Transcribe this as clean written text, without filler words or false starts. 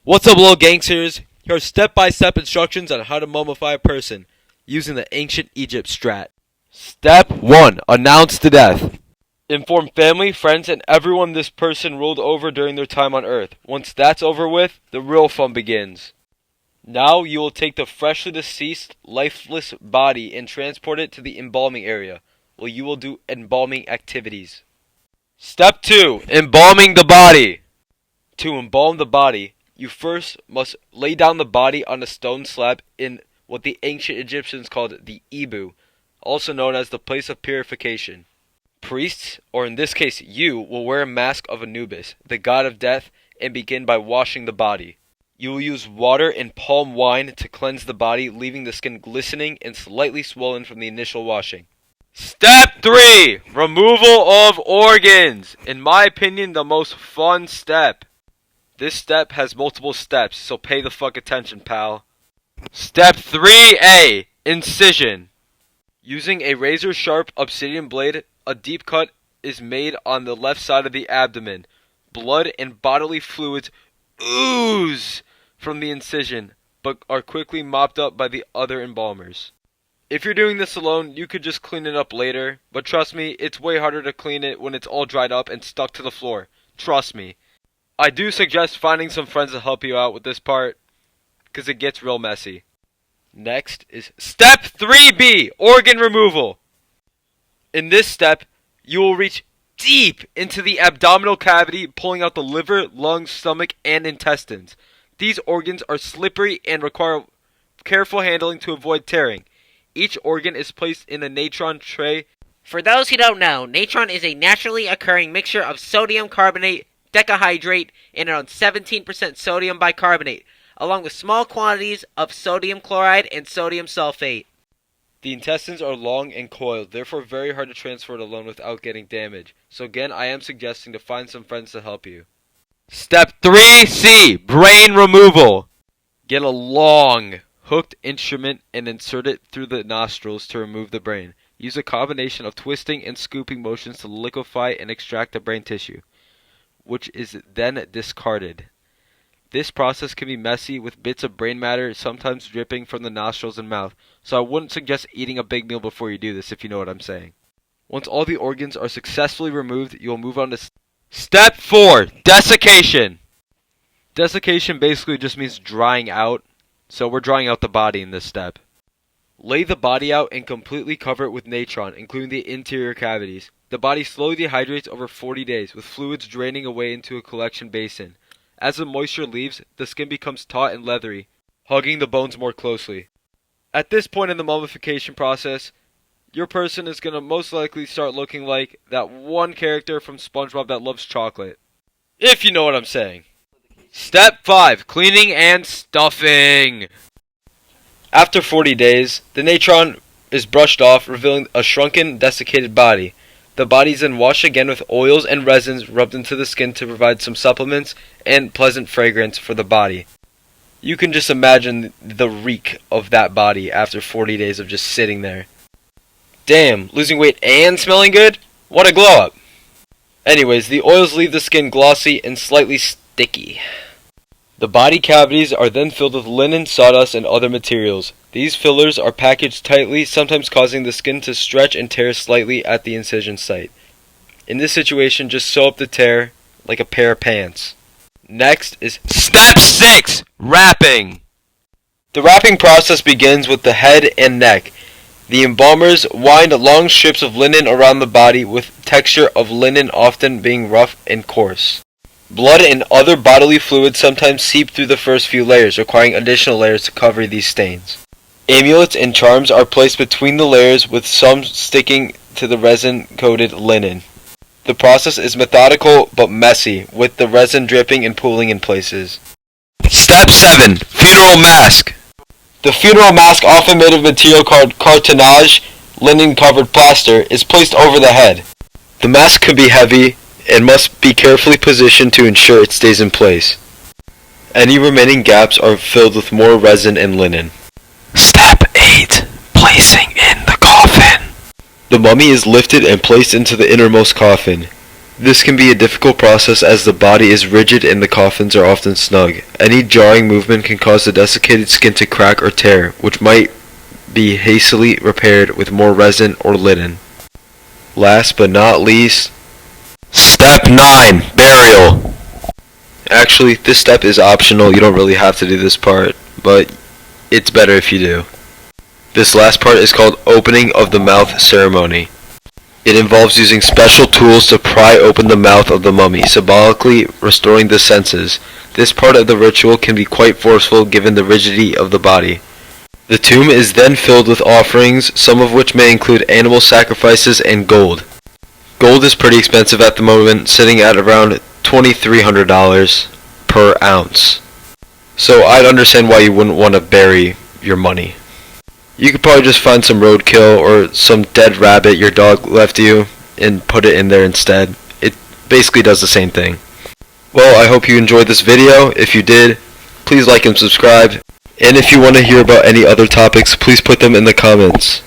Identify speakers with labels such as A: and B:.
A: What's up, little gangsters? Here are step-by-step instructions on how to mummify a person using the ancient Egypt strat. Step 1. Announce the death. Inform family, friends, and everyone this person ruled over during their time on Earth. Once that's over with, the real fun begins. Now you will take the freshly deceased, lifeless body and transport it to the embalming area, where you will do embalming activities. Step 2. Embalming the body. To embalm the body, you first must lay down the body on a stone slab in what the ancient Egyptians called the Ibu, also known as the place of purification. Priests, or in this case you, will wear a mask of Anubis, the god of death, and begin by washing the body. You will use water and palm wine to cleanse the body, leaving the skin glistening and slightly swollen from the initial washing. Step 3. Removal of organs. In my opinion, the most fun step. This step has multiple steps, so pay the fuck attention, pal. Step 3A. Incision. Using a razor-sharp obsidian blade, a deep cut is made on the left side of the abdomen. Blood and bodily fluids ooze from the incision, but are quickly mopped up by the other embalmers. If you're doing this alone, you could just clean it up later, but trust me, it's way harder to clean it when it's all dried up and stuck to the floor. Trust me. I do suggest finding some friends to help you out with this part, because it gets real messy. Next is Step 3B, organ removal. In this step, you will reach deep into the abdominal cavity, pulling out the liver, lungs, stomach, and intestines. These organs are slippery and require careful handling to avoid tearing. Each organ is placed in a natron tray.
B: For those who don't know, natron is a naturally occurring mixture of sodium carbonate, decahydrate, and around 17% sodium bicarbonate, along with small quantities of sodium chloride and sodium sulfate.
A: The intestines are long and coiled, therefore very hard to transfer it alone without getting damage. So again, I am suggesting to find some friends to help you. Step 3C, brain removal. Get a long, hooked instrument and insert it through the nostrils to remove the brain. Use a combination of twisting and scooping motions to liquefy and extract the brain tissue, which is then discarded. This process can be messy, with bits of brain matter sometimes dripping from the nostrils and mouth, so I wouldn't suggest eating a big meal before you do this, if you know what I'm saying. Once all the organs are successfully removed, you will move on to Step 4. Desiccation. Desiccation basically just means drying out, so we're drying out the body in this step. Lay the body out and completely cover it with natron, including the interior cavities. The body slowly dehydrates over 40 days, with fluids draining away into a collection basin. As the moisture leaves, the skin becomes taut and leathery, hugging the bones more closely. At this point in the mummification process, your person is going to most likely start looking like that one character from SpongeBob that loves chocolate. If you know what I'm saying. Step 5. Cleaning and stuffing. After 40 days, the natron is brushed off, revealing a shrunken, desiccated body. The body is then washed again with oils and resins rubbed into the skin to provide some supplements and pleasant fragrance for the body. You can just imagine the reek of that body after 40 days of just sitting there. Damn, losing weight and smelling good? What a glow up! Anyways, the oils leave the skin glossy and slightly sticky. The body cavities are then filled with linen, sawdust, and other materials. These fillers are packaged tightly, sometimes causing the skin to stretch and tear slightly at the incision site. In this situation, just sew up the tear like a pair of pants. Next is Step 6. Wrapping. The wrapping process begins with the head and neck. The embalmers wind long strips of linen around the body, with texture of linen often being rough and coarse. Blood and other bodily fluids sometimes seep through the first few layers, requiring additional layers to cover these stains. Amulets and charms are placed between the layers, with some sticking to the resin-coated linen. The process is methodical but messy, with the resin dripping and pooling in places. Step 7. Funeral mask. The funeral mask, often made of material called cartonnage, linen-covered plaster, is placed over the head. The mask can be heavy and must be carefully positioned to ensure it stays in place. Any remaining gaps are filled with more resin and linen. Step 8. Placing in the coffin. The mummy is lifted and placed into the innermost coffin. This can be a difficult process as the body is rigid and the coffins are often snug. Any jarring movement can cause the desiccated skin to crack or tear, which might be hastily repaired with more resin or linen. Last but not least, Step 9, Burial. Actually, this step is optional. You don't really have to do this part, but it's better if you do. This last part is called Opening of the Mouth Ceremony. It involves using special tools to pry open the mouth of the mummy, symbolically restoring the senses. This part of the ritual can be quite forceful given the rigidity of the body. The tomb is then filled with offerings, some of which may include animal sacrifices and gold. Gold is pretty expensive at the moment, sitting at around $2,300 per ounce. So I'd understand why you wouldn't want to bury your money. You could probably just find some roadkill or some dead rabbit your dog left you and put it in there instead. It basically does the same thing. Well, I hope you enjoyed this video. If you did, please like and subscribe. And if you want to hear about any other topics, please put them in the comments.